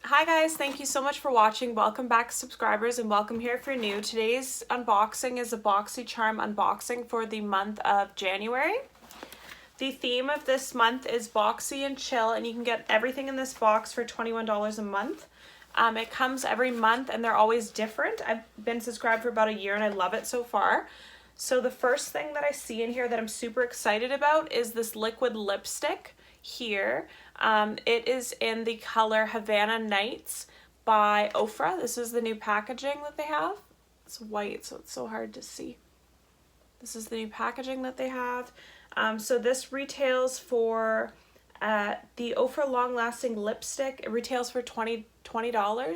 Hi guys, thank you so much for watching. Welcome back subscribers and welcome here if you're new. Today's unboxing is a Boxycharm unboxing for the month of January. The theme of this month is boxy and chill, and you can get everything in this box for $21 a month. It comes every month and they're always different. I've been subscribed for about a year and I love it so far. So the first thing that I see in here that I'm super excited about is this liquid lipstick here. It is in the color Havana Nights by Ofra. This is the new packaging that they have. It's white, so it's so hard to see. This is the new packaging that they have. So this retails for the Ofra Long Lasting Lipstick. It retails for $20,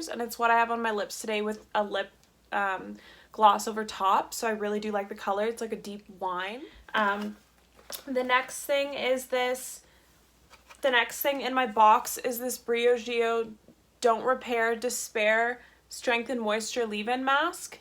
and it's what I have on my lips today with a lip gloss over top. So I really do like the color. It's like a deep wine. The next thing is this. The next thing in my box is this Briogeo Don't Repair Despair Strength and Moisture Leave-In Mask.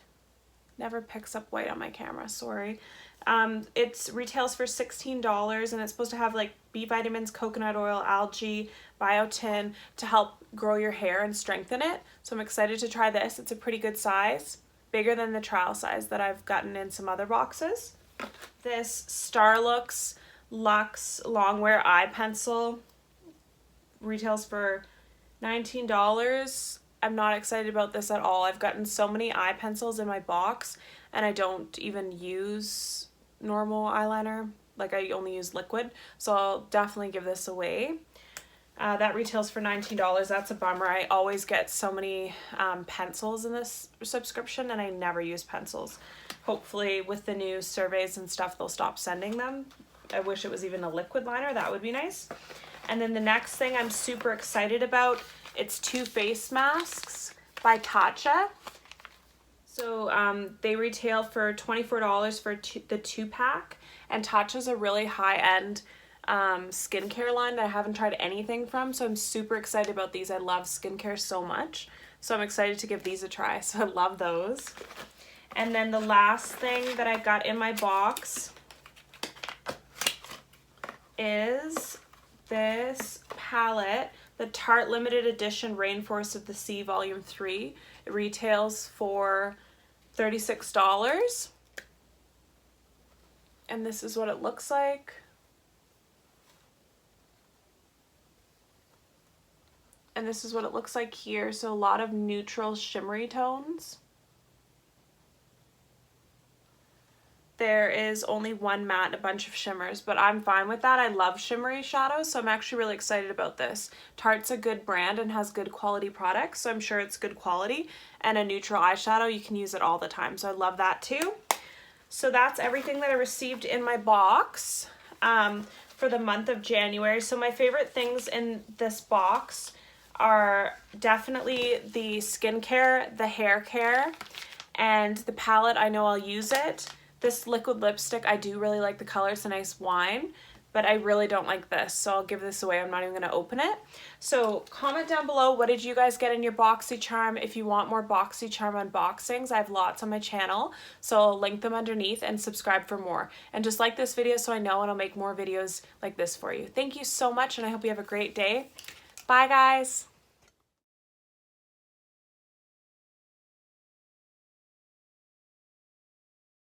Never picks up white on my camera, sorry. It retails for $16 and it's supposed to have like B vitamins, coconut oil, algae, biotin to help grow your hair and strengthen it. So I'm excited to try this. It's a pretty good size, bigger than the trial size that I've gotten in some other boxes. This Starlux Luxe Longwear Eye Pencil retails for $19. I'm not excited about this at all. I've gotten so many eye pencils in my box and I don't even use normal eyeliner. Like I only use liquid. So I'll definitely give this away. That retails for $19. That's a bummer. I always get so many pencils in this subscription and I never use pencils. Hopefully with the new surveys and stuff they'll stop sending them. I wish it was even a liquid liner. That would be nice. And then the next thing I'm super excited about, it's two face masks by Tatcha. So they retail for $24 for the 2-pack. And Tatcha's a really high-end skincare line that I haven't tried anything from. So I'm super excited about these. I love skincare so much. So I'm excited to give these a try. So I love those. And then the last thing that I got in my box is this palette, the Tarte Limited Edition Rainforest of the Sea Volume 3. It retails for $36. And this is what it looks like. And this is what it looks like here. So a lot of neutral shimmery tones. There is only one matte and a bunch of shimmers, but I'm fine with that. I love shimmery shadows, so I'm actually really excited about this. Tarte's a good brand and has good quality products, so I'm sure it's good quality. And a neutral eyeshadow, you can use it all the time, so I love that too. So that's everything that I received in my box for the month of January. So my favorite things in this box are definitely the skincare, the hair care, and the palette. I know I'll use it. This liquid lipstick, I do really like the color. It's a nice wine, but I really don't like this, so I'll give this away. I'm not even going to open it. So comment down below, what did you guys get in your Boxycharm? If you want more Boxycharm unboxings, I have lots on my channel, so I'll link them underneath and subscribe for more. And just like this video so I know, and I'll make more videos like this for you. Thank you so much, and I hope you have a great day. Bye, guys.